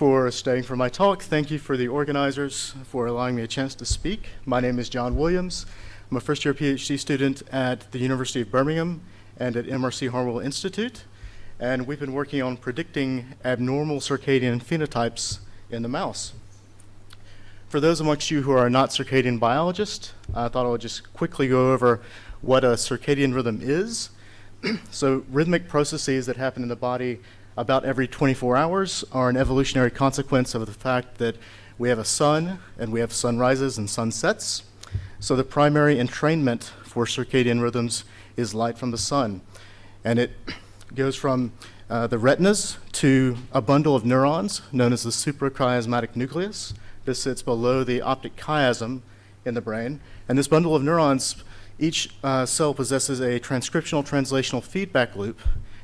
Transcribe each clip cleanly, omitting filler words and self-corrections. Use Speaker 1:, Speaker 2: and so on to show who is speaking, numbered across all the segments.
Speaker 1: for staying for my talk. Thank you for the organizers for allowing me a chance to speak. My name is John Williams. I'm a first-year PhD student at the University of Birmingham and at MRC Harwell Institute. And we've been working on predicting abnormal circadian phenotypes in the mouse. For those amongst you who are not circadian biologists, I thought I would just quickly go over what a circadian rhythm is. So rhythmic processes that happen in the body about every 24 hours are an evolutionary consequence of the fact that we have a sun and we have sunrises and sunsets. So the primary entrainment for circadian rhythms is light from the sun. And it goes from the retinas to a bundle of neurons known as the suprachiasmatic nucleus. This sits below the optic chiasm in the brain. And this bundle of neurons, each cell possesses a transcriptional translational feedback loop,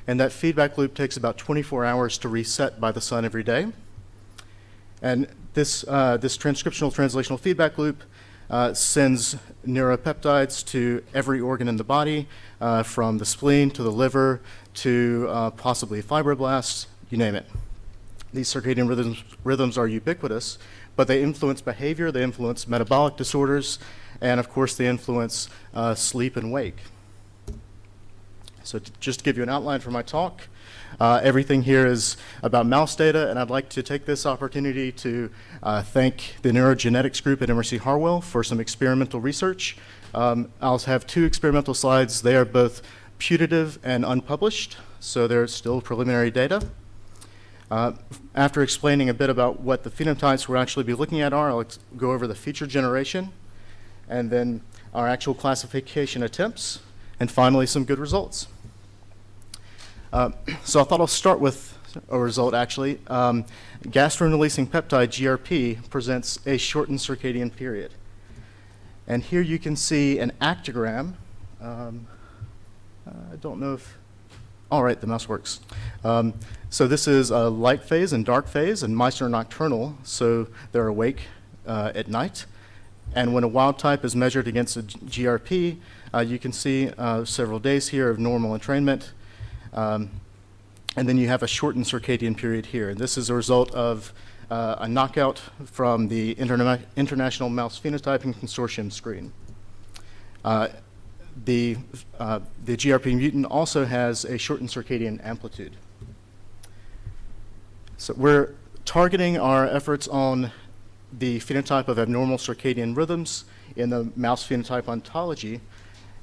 Speaker 1: and that feedback loop takes about 24 hours to reset by the sun every day. And this transcriptional translational feedback loop sends neuropeptides to every organ in the body, from the spleen to the liver to possibly fibroblasts, you name it. These circadian rhythms are ubiquitous, but they influence behavior, they influence metabolic disorders, and of course they influence sleep and wake. So just to give you an outline for my talk, everything here is about mouse data, and I'd like to take this opportunity to thank the neurogenetics group at MRC Harwell for some experimental research. I'll have two experimental slides. They are both putative and unpublished, so they're still preliminary data. After explaining a bit about what the phenotypes we'll actually be looking at are, I'll go over the feature generation, and then our actual classification attempts, and finally some good results. So I thought I'll start with a result, actually. Gastrin-releasing peptide, GRP, presents a shortened circadian period. And here you can see an actogram. I don't know if, all right, the mouse works. So this is a light phase and dark phase, and mice are nocturnal, so they're awake at night. And when a wild type is measured against a GRP, you can see several days here of normal entrainment. And then you have a shortened circadian period here. And this is a result of a knockout from the International Mouse Phenotyping Consortium screen. The GRP mutant also has a shortened circadian amplitude. So we're targeting our efforts on the phenotype of abnormal circadian rhythms in the mouse phenotype ontology.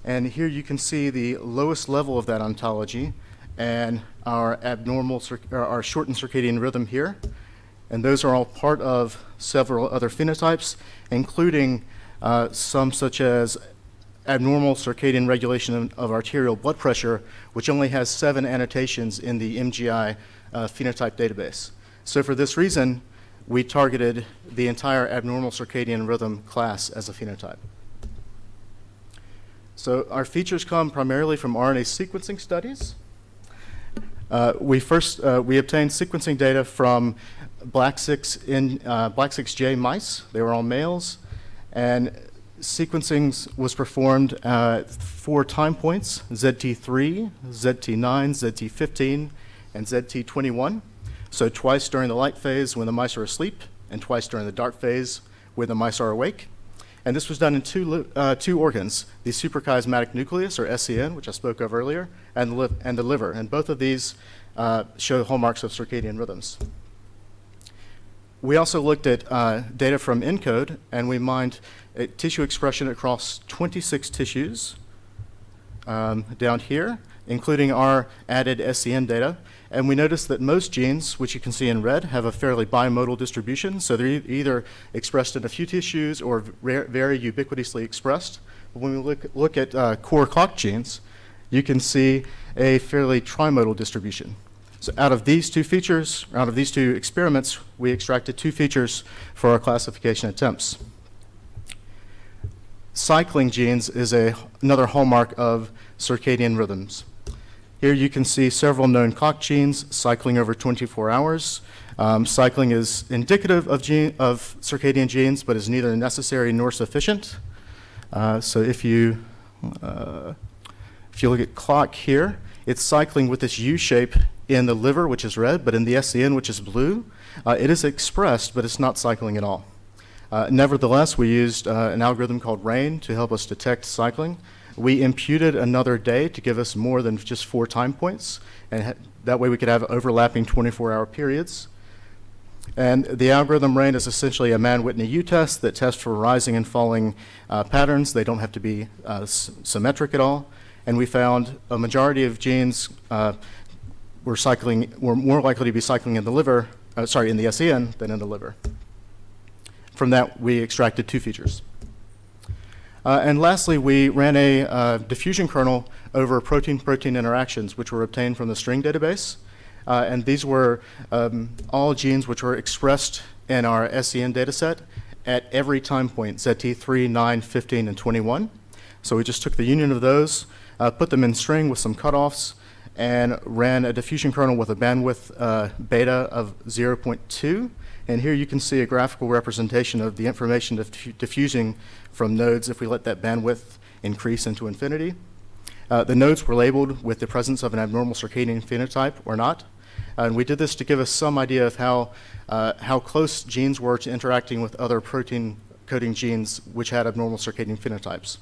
Speaker 1: And here you can see the lowest level of that ontology and our our shortened circadian rhythm here. And those are all part of several other phenotypes, including some such as abnormal circadian regulation of arterial blood pressure, which only has 7 annotations in the MGI phenotype database. So for this reason, we targeted the entire abnormal circadian rhythm class as a phenotype. So our features come primarily from RNA sequencing studies. We obtained sequencing data from Black 6J mice. They were all males, and sequencing was performed at 4 time points: ZT3, ZT9, ZT15, and ZT21. So twice during the light phase when the mice are asleep, and twice during the dark phase when the mice are awake. And this was done in two organs, the suprachiasmatic nucleus, or SCN, which I spoke of earlier, and the liver. And both of these show hallmarks of circadian rhythms. We also looked at data from ENCODE, and we mined tissue expression across 26 tissues down here, including our added SCN data. And we noticed that most genes, which you can see in red, have a fairly bimodal distribution. So they're either expressed in a few tissues or very ubiquitously expressed. But when we look at core clock genes, you can see a fairly trimodal distribution. So out of these two features, out of these two experiments, we extracted 2 features for our classification attempts. Cycling genes is another hallmark of circadian rhythms. Here you can see several known clock genes cycling over 24 hours. Cycling is indicative of circadian genes, but is neither necessary nor sufficient. So if you look at clock here, it's cycling with this U shape in the liver, which is red, but in the SCN, which is blue, it is expressed, but it's not cycling at all. Nevertheless, we used an algorithm called RAIN to help us detect cycling. We imputed another day to give us more than just 4 time points, and that way we could have overlapping 24-hour periods. And the algorithm RAIN is essentially a Mann-Whitney U-test that tests for rising and falling patterns. They don't have to be symmetric at all. And we found a majority of genes were more likely to be cycling in the liver, in the SCN than in the liver. From that, we extracted 2 features. And lastly, we ran a diffusion kernel over protein-protein interactions, which were obtained from the string database. And these were all genes which were expressed in our SCN dataset at every time point, ZT3, 9, 15, and 21. So we just took the union of those, put them in string with some cutoffs, and ran a diffusion kernel with a bandwidth beta of 0.2. And here you can see a graphical representation of the information diffusing from nodes if we let that bandwidth increase into infinity. The nodes were labeled with the presence of an abnormal circadian phenotype or not. And we did this to give us some idea of how close genes were to interacting with other protein coding genes which had abnormal circadian phenotypes.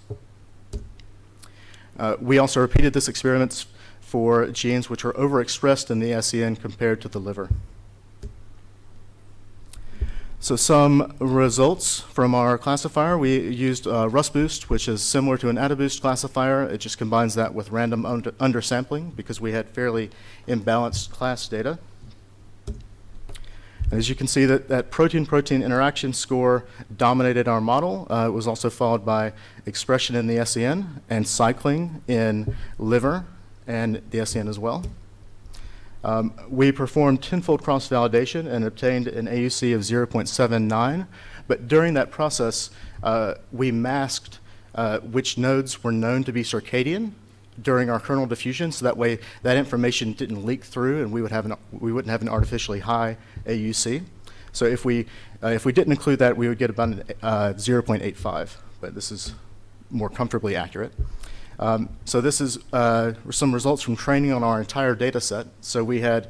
Speaker 1: We also repeated this experiment for genes which were overexpressed in the SCN compared to the liver. So some results from our classifier. We used RUSBoost, which is similar to an AdaBoost classifier. It just combines that with random undersampling because we had fairly imbalanced class data. And as you can see, that protein-protein interaction score dominated our model. It was also followed by expression in the SCN and cycling in liver and the SCN as well. We performed tenfold cross-validation and obtained an AUC of 0.79, but during that process, we masked which nodes were known to be circadian during our kernel diffusion, so that way that information didn't leak through and we wouldn't have an artificially high AUC. So if we didn't include that, we would get about 0.85, but this is more comfortably accurate. So this is some results from training on our entire data set. So we had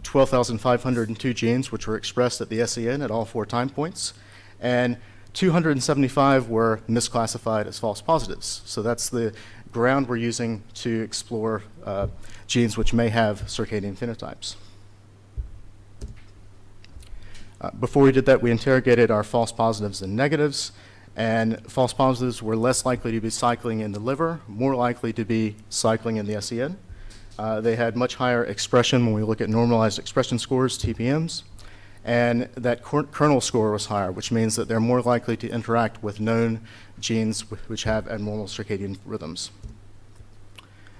Speaker 1: 12,502 genes which were expressed at the SCN at all 4 time points, and 275 were misclassified as false positives. So that's the ground we're using to explore genes which may have circadian phenotypes. Before we did that, we interrogated our false positives and negatives. And false positives were less likely to be cycling in the liver, more likely to be cycling in the SCN. They had much higher expression when we look at normalized expression scores, TPMs, and that kernel score was higher, which means that they're more likely to interact with known genes which have abnormal circadian rhythms.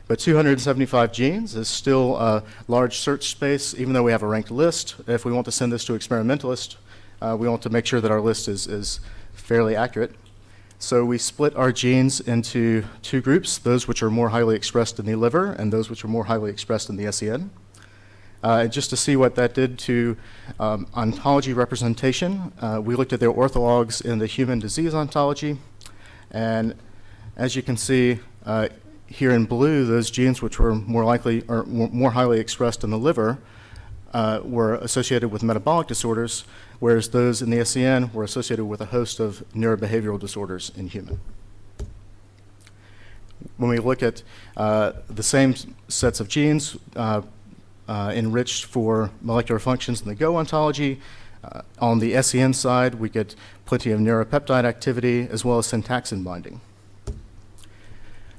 Speaker 1: But 275 genes is still a large search space, even though we have a ranked list. If we want to send this to experimentalists, we want to make sure that our list is fairly accurate. So we split our genes into 2 groups, those which are more highly expressed in the liver and those which are more highly expressed in the SCN. Just to see what that did to ontology representation, we looked at their orthologs in the human disease ontology. And as you can see here in blue, those genes which were more likely or more highly expressed in the liver were associated with metabolic disorders, whereas those in the SCN were associated with a host of neurobehavioral disorders in human. When we look at the same sets of genes enriched for molecular functions in the Go ontology, on the SCN side, we get plenty of neuropeptide activity as well as syntaxin binding.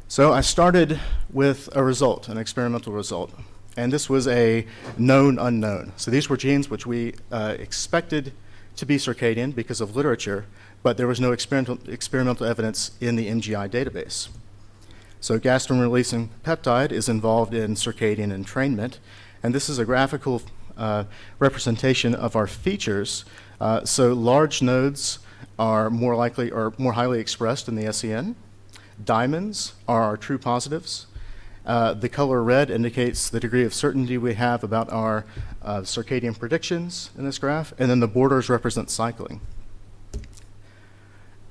Speaker 1: So I started with a result, an experimental result. And this was a known unknown. So these were genes which we expected to be circadian because of literature, but there was no experimental evidence in the MGI database. So gastrin-releasing peptide is involved in circadian entrainment, and this is a graphical representation of our features. So large nodes are more likely or more highly expressed in the SCN. Diamonds are our true positives. The color red indicates the degree of certainty we have about our circadian predictions in this graph, and then the borders represent cycling.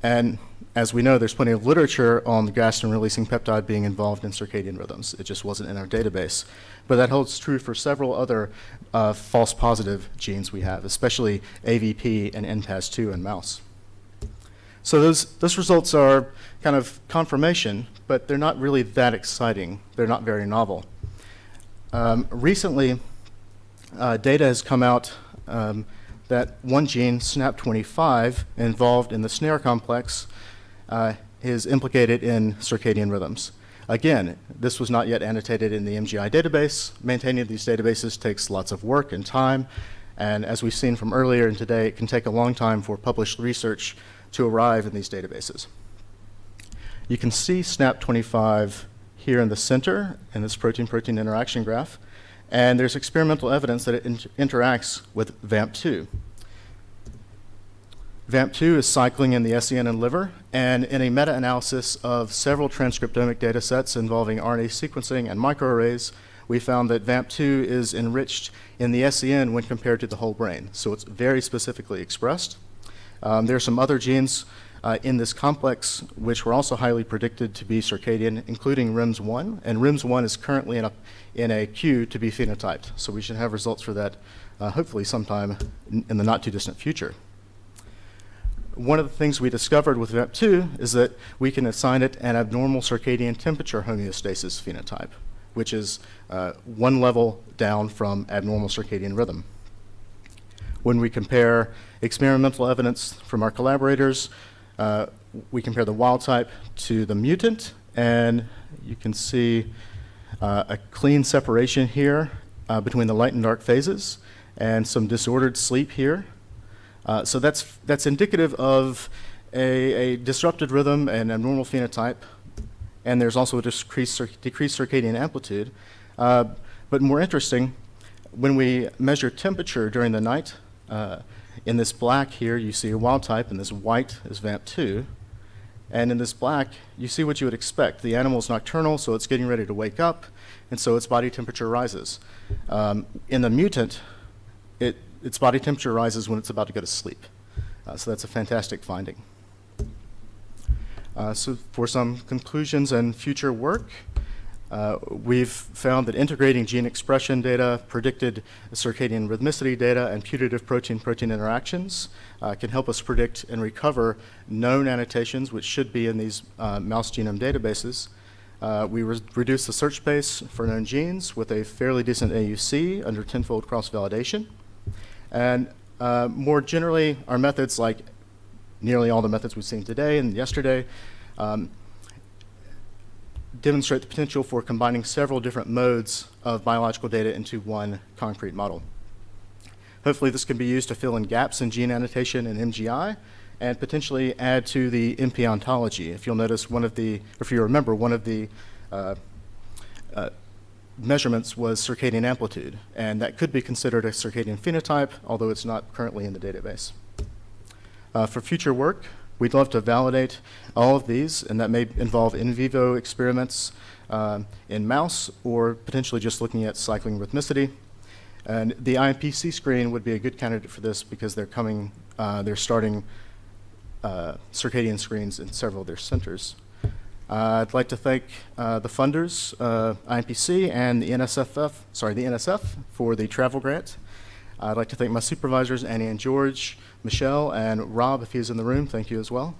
Speaker 1: And as we know, there's plenty of literature on the gastrin-releasing peptide being involved in circadian rhythms. It just wasn't in our database. But that holds true for several other false positive genes we have, especially AVP and NPAS2 in mouse. So those results are kind of confirmation, but they're not really that exciting. They're not very novel. Recently, data has come out that one gene, SNAP25, involved in the Snare complex, is implicated in circadian rhythms. Again, this was not yet annotated in the MGI database. Maintaining these databases takes lots of work and time, and as we've seen from earlier and today, it can take a long time for published research to arrive in these databases. You can see SNAP25 here in the center in this protein-protein interaction graph, and there's experimental evidence that it interacts with VAMP2. VAMP2 is cycling in the SCN and liver, and in a meta-analysis of several transcriptomic data sets involving RNA sequencing and microarrays, we found that VAMP2 is enriched in the SCN when compared to the whole brain, so it's very specifically expressed. There are some other genes in this complex which were also highly predicted to be circadian, including RIMS1, and RIMS1 is currently in a queue to be phenotyped, so we should have results for that hopefully sometime in the not-too-distant future. One of the things we discovered with VAMP2 is that we can assign it an abnormal circadian temperature homeostasis phenotype, which is one level down from abnormal circadian rhythm. When we compare experimental evidence from our collaborators, we compare the wild type to the mutant, and you can see a clean separation here between the light and dark phases, and some disordered sleep here. So that's indicative of a disrupted rhythm and abnormal phenotype, and there's also a decreased circadian amplitude. But more interesting, when we measure temperature during the night, in this black here you see a wild type, and this white is VAMP2. And in this black, you see what you would expect. The animal is nocturnal, so it's getting ready to wake up, and so its body temperature rises. In the mutant, its body temperature rises when it's about to go to sleep. So that's a fantastic finding. So for some conclusions and future work, we've found that integrating gene expression data, predicted circadian rhythmicity data, and putative protein-protein interactions can help us predict and recover known annotations, which should be in these mouse genome databases. We reduced the search space for known genes with a fairly decent AUC under 10-fold cross-validation. And more generally, our methods, like nearly all the methods we've seen today and yesterday, demonstrate the potential for combining several different modes of biological data into one concrete model. Hopefully this can be used to fill in gaps in gene annotation and MGI, and potentially add to the MP ontology. If you'll notice, if you remember, one of the measurements was circadian amplitude, and that could be considered a circadian phenotype, although it's not currently in the database. For future work, we'd love to validate all of these, and that may involve in vivo experiments in mouse, or potentially just looking at cycling rhythmicity. And the IMPC screen would be a good candidate for this because they're starting circadian screens in several of their centers. I'd like to thank the funders, IMPC and the NSF for the travel grant. I'd like to thank my supervisors, Annie and George, Michelle, and Rob, if he's in the room. Thank you as well.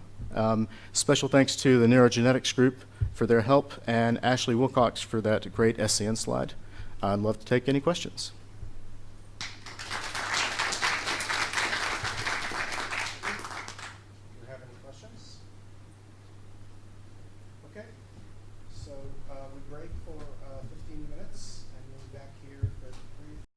Speaker 1: Special thanks to the neurogenetics group for their help, and Ashley Wilcox for that great SCN slide. I'd love to take any questions.
Speaker 2: Do you have any questions? Okay, so we break for